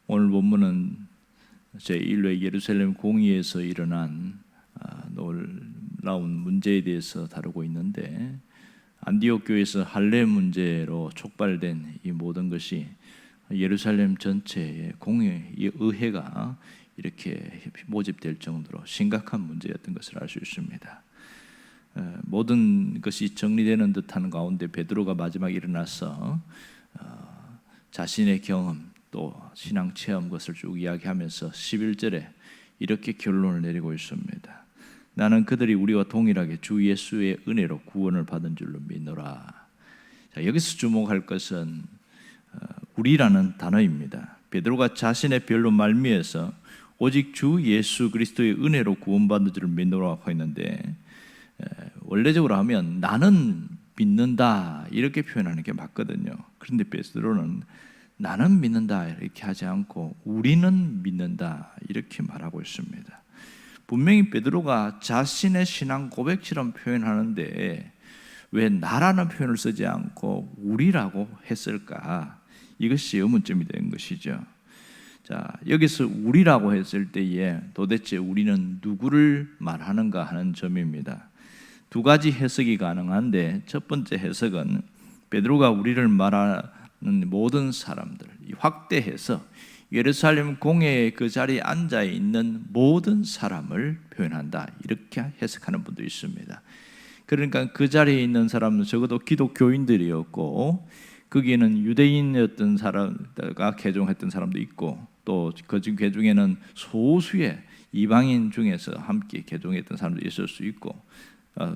오늘 본문은 제1회 예루살렘 공의에서 일어난 놀라운 문제에 대해서 다루고 있는데, 안디옥 교회에서 할례 문제로 촉발된 이 모든 것이 예루살렘 전체의 공의 의회가 이렇게 모집될 정도로 심각한 문제였던 것을 알 수 있습니다. 모든 것이 정리되는 듯한 가운데 베드로가 마지막에 일어나서 자신의 경험 또 신앙 체험 것을 쭉 이야기하면서 11절에 이렇게 결론을 내리고 있습니다. 나는 그들이 우리와 동일하게 주 예수의 은혜로 구원을 받은 줄로 믿노라. 자, 여기서 주목할 것은 우리라는 단어입니다. 베드로가 자신의 별로 말미에서 오직 주 예수 그리스도의 은혜로 구원받은 줄을 믿노라고 하고 있는데, 원래적으로 하면 나는 믿는다 이렇게 표현하는 게 맞거든요. 그런데 베드로는 나는 믿는다 이렇게 하지 않고 우리는 믿는다 이렇게 말하고 있습니다. 분명히 베드로가 자신의 신앙 고백처럼 표현하는데 왜 나라는 표현을 쓰지 않고 우리라고 했을까? 이것이 의문점이 된 것이죠. 자, 여기서 우리라고 했을 때에 도대체 우리는 누구를 말하는가 하는 점입니다. 두 가지 해석이 가능한데, 첫 번째 해석은 베드로가 우리를 말하는 모든 사람들, 확대해서 예루살렘 공회의 그 자리에 앉아 있는 모든 사람을 표현한다 이렇게 해석하는 분도 있습니다. 그러니까 그 자리에 있는 사람은 적어도 기독교인들이었고, 거기에는 유대인이었던 사람가 개종했던 사람도 있고, 또 그 중에는 소수의 이방인 중에서 함께 개종했던 사람도 있을 수 있고,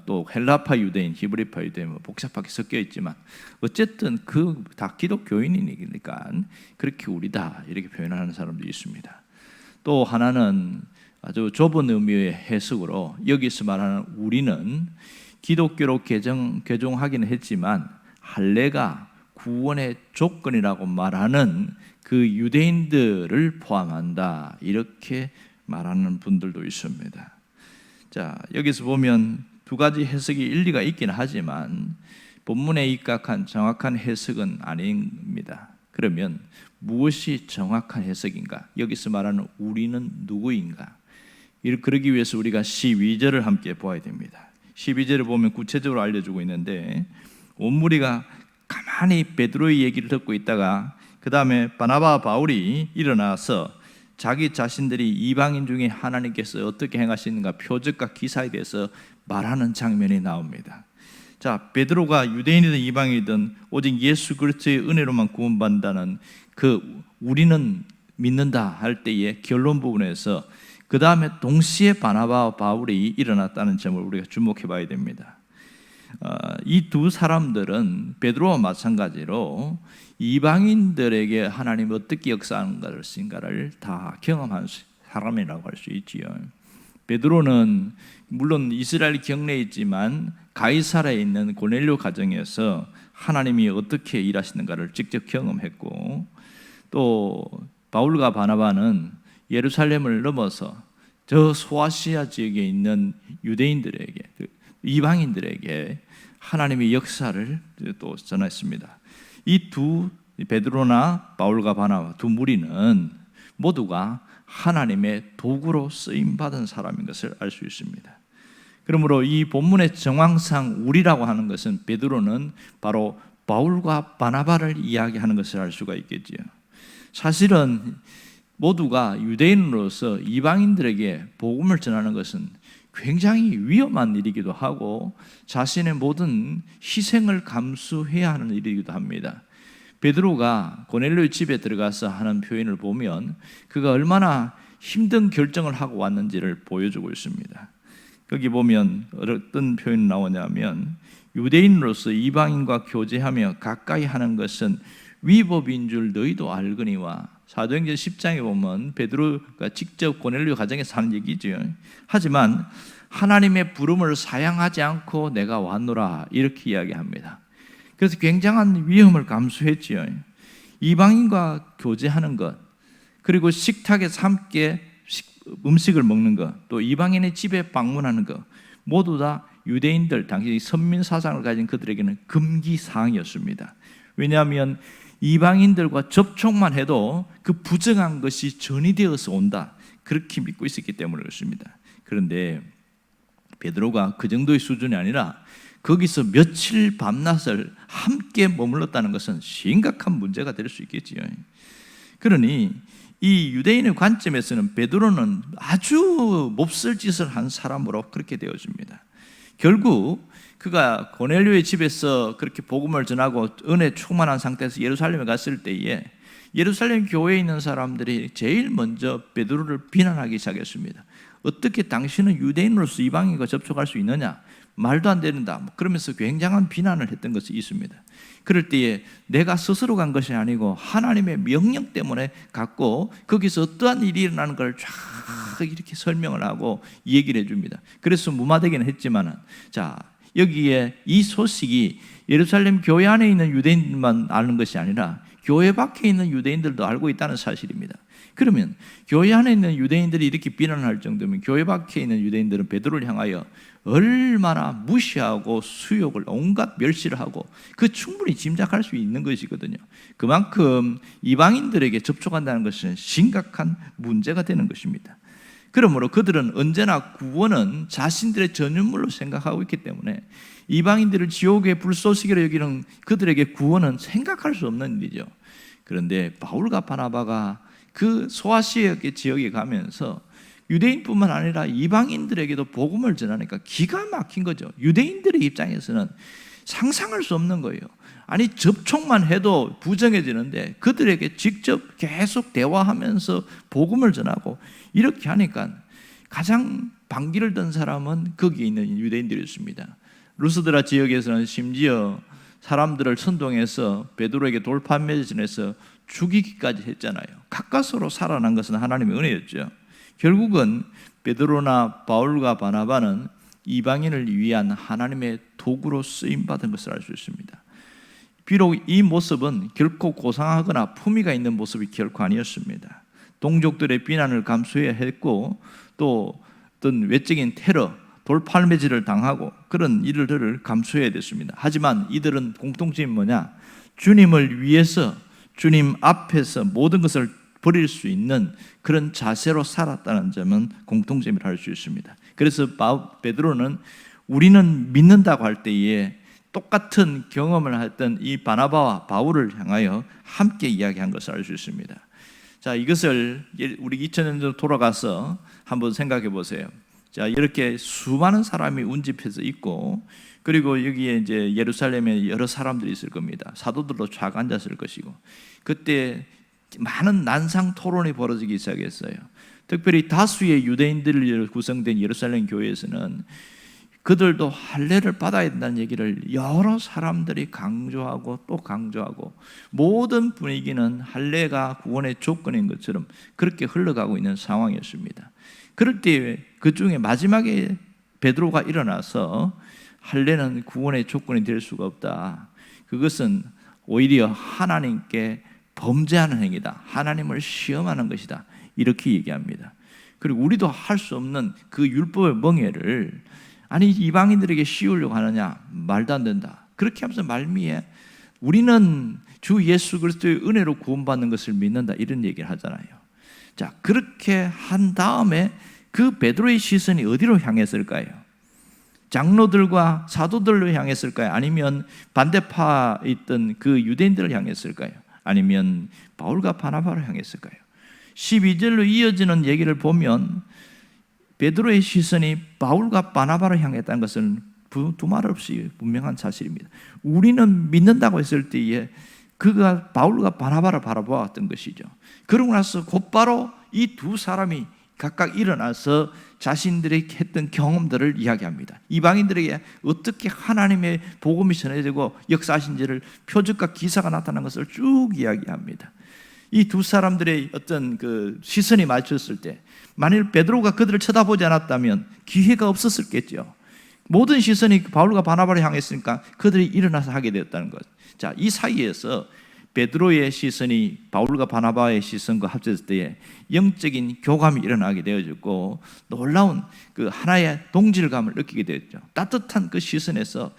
또 헬라파 유대인, 히브리파 유대인 복잡하게 섞여 있지만 어쨌든 그 다 기독교인이니까 그렇게 우리다 이렇게 표현하는 사람도 있습니다. 또 하나는 아주 좁은 의미의 해석으로 여기서 말하는 우리는 기독교로 개종하기는 했지만 할례가 구원의 조건이라고 말하는 그 유대인들을 포함한다 이렇게 말하는 분들도 있습니다. 자, 여기서 보면 두 가지 해석이 일리가 있긴 하지만 본문에 입각한 정확한 해석은 아닙니다. 그러면 무엇이 정확한 해석인가? 여기서 말하는 우리는 누구인가? 그러기 위해서 우리가 12절을 함께 보아야 됩니다. 12절을 보면 구체적으로 알려주고 있는데, 온 무리가 가만히 베드로의 얘기를 듣고 있다가 그 다음에 바나바와 바울이 일어나서 자기 자신들이 이방인 중에 하나님께서 어떻게 행하시는가 표적과 기사에 대해서 말하는 장면이 나옵니다. 자, 베드로가 유대인이든 이방인이든 오직 예수 그리스도의 은혜로만 구원받는다는 그 우리는 믿는다 할 때의 결론 부분에서 그 다음에 동시에 바나바와 바울이 일어났다는 점을 우리가 주목해 봐야 됩니다. 이 두 사람들은 베드로와 마찬가지로 이방인들에게 하나님이 어떻게 역사하는 것인가를 다 경험한 사람이라고 할 수 있지요. 베드로는 물론 이스라엘 경내에 있지만 가이사라에 있는 고넬료 가정에서 하나님이 어떻게 일하시는가를 직접 경험했고, 또 바울과 바나바는 예루살렘을 넘어서 저 소아시아 지역에 있는 유대인들에게, 이방인들에게 하나님의 역사를 또 전했습니다. 이 두 베드로나 바울과 바나바 두 무리는 모두가 하나님의 도구로 쓰임받은 사람인 것을 알 수 있습니다. 그러므로 이 본문의 정황상 우리라고 하는 것은 베드로는 바로 바울과 바나바를 이야기하는 것을 알 수가 있겠지요. 사실은 모두가 유대인으로서 이방인들에게 복음을 전하는 것은 굉장히 위험한 일이기도 하고 자신의 모든 희생을 감수해야 하는 일이기도 합니다. 베드로가 고넬료의 집에 들어가서 하는 표현을 보면 그가 얼마나 힘든 결정을 하고 왔는지를 보여주고 있습니다. 거기 보면 어떤 표현이 나오냐면, 유대인으로서 이방인과 교제하며 가까이 하는 것은 위법인 줄 너희도 알거니와, 사도행전 10장에 보면 베드로가 직접 고넬료 가정에서 하는 얘기죠. 하지만 하나님의 부름을 사양하지 않고 내가 왔노라 이렇게 이야기합니다. 그래서 굉장한 위험을 감수했지요. 이방인과 교제하는 것, 그리고 식탁에서 함께 음식을 먹는 것, 또 이방인의 집에 방문하는 것, 모두 다 유대인들 당시 선민 사상을 가진 그들에게는 금기 사항이었습니다. 왜냐하면 이방인들과 접촉만 해도 그 부정한 것이 전이되어서 온다, 그렇게 믿고 있었기 때문에 그렇습니다. 그런데 베드로가 그 정도의 수준이 아니라 거기서 며칠 밤낮을 함께 머물렀다는 것은 심각한 문제가 될 수 있겠지요. 그러니 이 유대인의 관점에서는 베드로는 아주 몹쓸 짓을 한 사람으로 그렇게 되어집니다. 결국 그가 고넬료의 집에서 그렇게 복음을 전하고 은혜 충만한 상태에서 예루살렘에 갔을 때에 예루살렘 교회에 있는 사람들이 제일 먼저 베드로를 비난하기 시작했습니다. 어떻게 당신은 유대인으로서 이방인과 접촉할 수 있느냐? 말도 안 된다. 그러면서 굉장한 비난을 했던 것이 있습니다. 그럴 때에 내가 스스로 간 것이 아니고 하나님의 명령 때문에 갔고 거기서 어떠한 일이 일어나는 걸 쫙 이렇게 설명을 하고 얘기를 해줍니다. 그래서 무마되기는 했지만은, 자, 여기에 이 소식이 예루살렘 교회 안에 있는 유대인만 아는 것이 아니라 교회 밖에 있는 유대인들도 알고 있다는 사실입니다. 그러면 교회 안에 있는 유대인들이 이렇게 비난할 정도면 교회 밖에 있는 유대인들은 베드로를 향하여 얼마나 무시하고 수욕을, 온갖 멸시를 하고 그 충분히 짐작할 수 있는 것이거든요. 그만큼 이방인들에게 접촉한다는 것은 심각한 문제가 되는 것입니다. 그러므로 그들은 언제나 구원은 자신들의 전유물로 생각하고 있기 때문에 이방인들을 지옥의 불쏘시개로 여기는 그들에게 구원은 생각할 수 없는 일이죠. 그런데 바울과 바나바가 그 소아시아 지역에 가면서 유대인뿐만 아니라 이방인들에게도 복음을 전하니까 기가 막힌 거죠. 유대인들의 입장에서는 상상할 수 없는 거예요. 아니, 접촉만 해도 부정해지는데 그들에게 직접 계속 대화하면서 복음을 전하고 이렇게 하니까 가장 반기를 든 사람은 거기에 있는 유대인들이었습니다. 루스드라 지역에서는 심지어 사람들을 선동해서 베드로에게 돌판매를 전해서 죽이기까지 했잖아요. 가까스로 살아난 것은 하나님의 은혜였죠. 결국은 베드로나 바울과 바나바는 이방인을 위한 하나님의 도구로 쓰임받은 것을 알 수 있습니다. 비록 이 모습은 결코 고상하거나 품위가 있는 모습이 결코 아니었습니다. 동족들의 비난을 감수해야 했고 또 어떤 외적인 테러, 돌팔매질을 당하고 그런 일들을 감수해야 됐습니다. 하지만 이들은 공통점이 뭐냐? 주님을 위해서 주님 앞에서 모든 것을 버릴 수 있는 그런 자세로 살았다는 점은 공통점이라 할 수 있습니다. 그래서 베드로는 우리는 믿는다고 할 때에 똑같은 경험을 했던 이 바나바와 바울을 향하여 함께 이야기한 것을 알 수 있습니다. 자, 이것을 우리 2000년 전 돌아가서 한번 생각해 보세요. 자, 이렇게 수많은 사람이 운집해서 있고, 그리고 여기에 이제 예루살렘에 여러 사람들이 있을 겁니다. 사도들도 쫙 앉았을 것이고, 그때 많은 난상 토론이 벌어지기 시작했어요. 특별히 다수의 유대인들로 구성된 예루살렘 교회에서는 그들도 할례를 받아야 된다는 얘기를 여러 사람들이 강조하고 또 강조하고, 모든 분위기는 할례가 구원의 조건인 것처럼 그렇게 흘러가고 있는 상황이었습니다. 그럴 때 그 중에 마지막에 베드로가 일어나서 할례는 구원의 조건이 될 수가 없다, 그것은 오히려 하나님께 범죄하는 행위다, 하나님을 시험하는 것이다, 이렇게 얘기합니다. 그리고 우리도 할 수 없는 그 율법의 멍에를 아니 이방인들에게 씌우려고 하느냐, 말도 안 된다, 그렇게 하면서 말미에 우리는 주 예수 그리스도의 은혜로 구원받는 것을 믿는다, 이런 얘기를 하잖아요. 자, 그렇게 한 다음에 그 베드로의 시선이 어디로 향했을까요? 장로들과 사도들로 향했을까요? 아니면 반대파에 있던 그 유대인들을 향했을까요? 아니면 바울과 바나바를 향했을까요? 12절로 이어지는 얘기를 보면 베드로의 시선이 바울과 바나바를 향했다는 것은 두말 없이 분명한 사실입니다. 우리는 믿는다고 했을 때에 그가 바울과 바나바를 바라보았던 것이죠. 그러고 나서 곧바로 이 두 사람이 각각 일어나서 자신들이 했던 경험들을 이야기합니다. 이방인들에게 어떻게 하나님의 복음이 전해지고 역사하신지를 표적과 기사가 나타난 것을 쭉 이야기합니다. 이 두 사람들의 어떤 그 시선이 맞췄을 때, 만일 베드로가 그들을 쳐다보지 않았다면 기회가 없었겠죠. 모든 시선이 바울과 바나바를 향했으니까 그들이 일어나서 하게 되었다는 것. 자, 이 사이에서 베드로의 시선이 바울과 바나바의 시선과 합쳐졌을 때에 영적인 교감이 일어나게 되어졌고, 놀라운 그 하나의 동질감을 느끼게 되었죠. 따뜻한 그 시선에서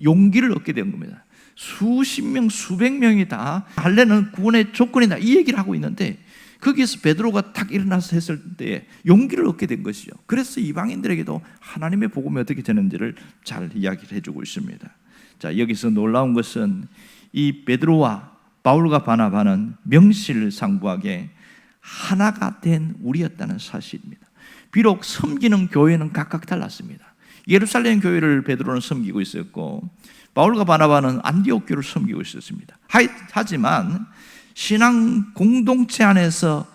용기를 얻게 된 겁니다. 수십 명, 수백 명이 다 할례는 구원의 조건이다 이 얘기를 하고 있는데 거기에서 베드로가 탁 일어나서 했을 때 용기를 얻게 된 것이죠. 그래서 이방인들에게도 하나님의 복음이 어떻게 되는지를 잘 이야기를 해주고 있습니다. 자, 여기서 놀라운 것은 이 베드로와 바울과 바나바는 명실상부하게 하나가 된 우리였다는 사실입니다. 비록 섬기는 교회는 각각 달랐습니다. 예루살렘 교회를 베드로는 섬기고 있었고 바울과 바나바는 안디옥 교회를 섬기고 있었습니다. 하지만 신앙 공동체 안에서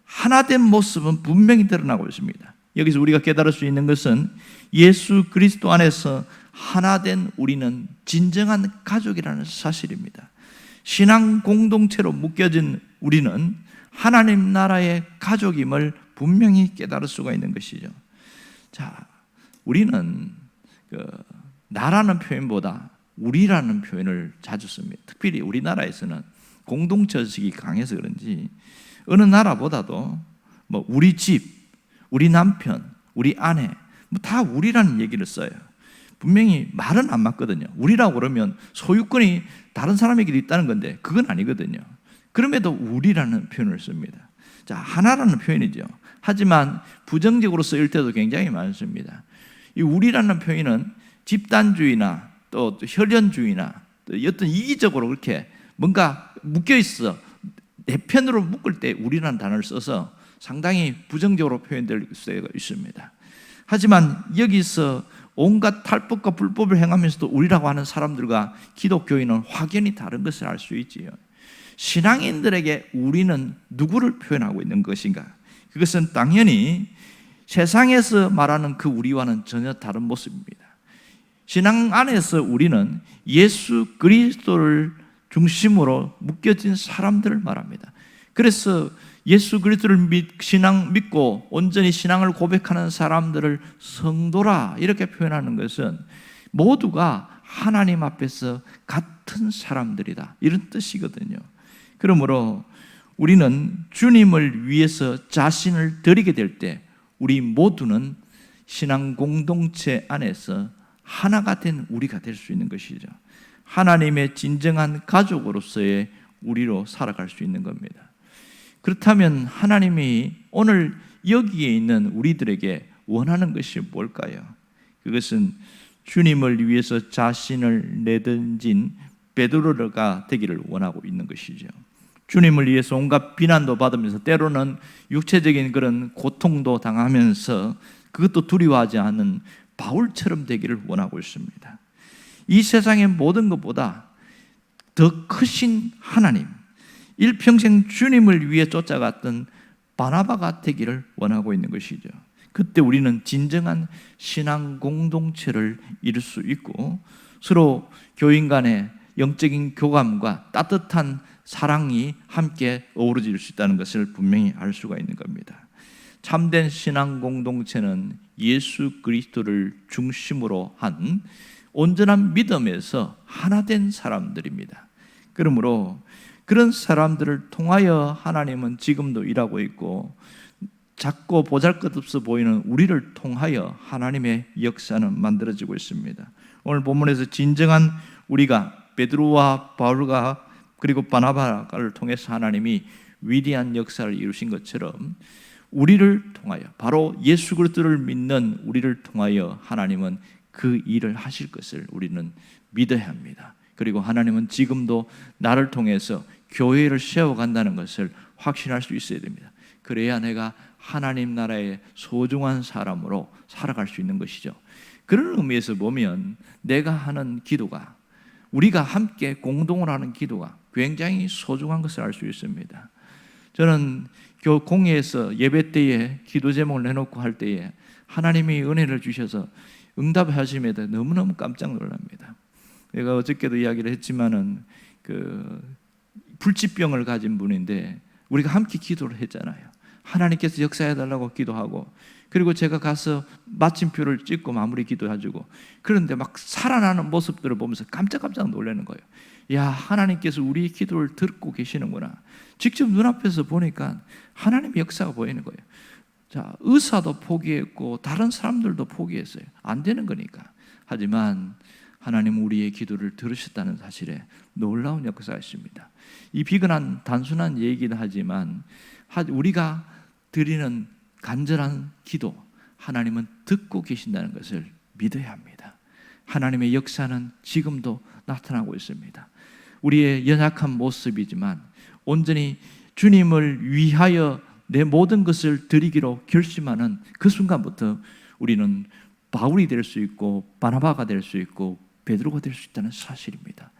하나된 모습은 분명히 드러나고 있습니다. 여기서 우리가 깨달을 수 있는 것은 예수 그리스도 안에서 하나된 우리는 진정한 가족이라는 사실입니다. 신앙 공동체로 묶여진 우리는 하나님 나라의 가족임을 분명히 깨달을 수가 있는 것이죠. 자, 우리는 나라는 표현보다 우리라는 표현을 자주 씁니다. 특별히 우리나라에서는 공동체의식이 강해서 그런지 어느 나라보다도 뭐 우리 집, 우리 남편, 우리 아내 다 우리라는 얘기를 써요. 분명히 말은 안 맞거든요. 우리라고 그러면 소유권이 다른 사람에게도 있다는 건데 그건 아니거든요. 그럼에도 우리라는 표현을 씁니다. 자, 하나라는 표현이죠. 하지만 부정적으로 쓰일 때도 굉장히 많습니다. 이 우리라는 표현은 집단주의나 또 혈연주의나 또 어떤 이기적으로 그렇게 뭔가 묶여 있어 내 편으로 묶을 때 우리라는 단어를 써서 상당히 부정적으로 표현될 수가 있습니다. 하지만 여기서 온갖 탈법과 불법을 행하면서도 우리라고 하는 사람들과 기독교인은 확연히 다른 것을 알 수 있지요. 신앙인들에게 우리는 누구를 표현하고 있는 것인가? 그것은 당연히 세상에서 말하는 그 우리와는 전혀 다른 모습입니다. 신앙 안에서 우리는 예수 그리스도를 중심으로 묶여진 사람들을 말합니다. 그래서 예수 그리스도를 믿고 온전히 신앙을 고백하는 사람들을 성도라 이렇게 표현하는 것은 모두가 하나님 앞에서 같은 사람들이다 이런 뜻이거든요. 그러므로 우리는 주님을 위해서 자신을 드리게 될 때 우리 모두는 신앙 공동체 안에서 하나가 된 우리가 될 수 있는 것이죠. 하나님의 진정한 가족으로서의 우리로 살아갈 수 있는 겁니다. 그렇다면 하나님이 오늘 여기에 있는 우리들에게 원하는 것이 뭘까요? 그것은 주님을 위해서 자신을 내던진 베드로가 되기를 원하고 있는 것이죠. 주님을 위해서 온갖 비난도 받으면서 때로는 육체적인 그런 고통도 당하면서 그것도 두려워하지 않는 바울처럼 되기를 원하고 있습니다. 이 세상의 모든 것보다 더 크신 하나님, 일평생 주님을 위해 쫓아갔던 바나바가 되기를 원하고 있는 것이죠. 그때 우리는 진정한 신앙 공동체를 이룰 수 있고 서로 교인 간의 영적인 교감과 따뜻한 사랑이 함께 어우러질 수 있다는 것을 분명히 알 수가 있는 겁니다. 참된 신앙 공동체는 예수 그리스도를 중심으로 한 온전한 믿음에서 하나된 사람들입니다. 그러므로 그런 사람들을 통하여 하나님은 지금도 일하고 있고 작고 보잘것없어 보이는 우리를 통하여 하나님의 역사는 만들어지고 있습니다. 오늘 본문에서 진정한 우리가 베드로와 바울과 그리고 바나바를 통해서 하나님이 위대한 역사를 이루신 것처럼 우리를 통하여 바로 예수 그리스도를 믿는 우리를 통하여 하나님은 그 일을 하실 것을 우리는 믿어야 합니다. 그리고 하나님은 지금도 나를 통해서 교회를 세워간다는 것을 확신할 수 있어야 됩니다. 그래야 내가 하나님 나라의 소중한 사람으로 살아갈 수 있는 것이죠. 그런 의미에서 보면 내가 하는 기도가 우리가 함께 공동으로 하는 기도가 굉장히 소중한 것을 알 수 있습니다. 저는 공회에서 예배 때에 기도 제목을 내놓고 할 때에 하나님이 은혜를 주셔서 응답하심에 대해 너무너무 깜짝 놀랍니다. 내가 어저께도 이야기를 했지만은 불치병을 가진 분인데 우리가 함께 기도를 했잖아요. 하나님께서 역사해달라고 기도하고 그리고 제가 가서 마침표를 찍고 마무리 기도해주고 그런데 막 살아나는 모습들을 보면서 깜짝깜짝 놀라는 거예요. 야, 하나님께서 우리 기도를 듣고 계시는구나. 직접 눈앞에서 보니까 하나님의 역사가 보이는 거예요. 자, 의사도 포기했고 다른 사람들도 포기했어요. 안 되는 거니까. 하지만 하나님 우리의 기도를 들으셨다는 사실에 놀라운 역사가 있습니다. 이 비근한 단순한 얘기긴 하지만 우리가 드리는 간절한 기도, 하나님은 듣고 계신다는 것을 믿어야 합니다. 하나님의 역사는 지금도 나타나고 있습니다. 우리의 연약한 모습이지만 온전히 주님을 위하여 내 모든 것을 드리기로 결심하는 그 순간부터 우리는 바울이 될 수 있고 바나바가 될 수 있고 베드로가 될 수 있다는 사실입니다.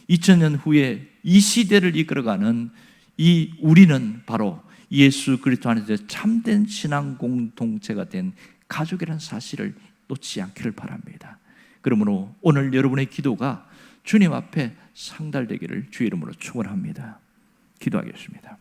2000년 후에 이 시대를 이끌어가는 이 우리는 바로 예수 그리스도 안에서 참된 신앙 공동체가 된 가족이라는 사실을 놓치지 않기를 바랍니다. 그러므로 오늘 여러분의 기도가 주님 앞에 상달되기를 주의 이름으로 축원합니다. 기도하겠습니다.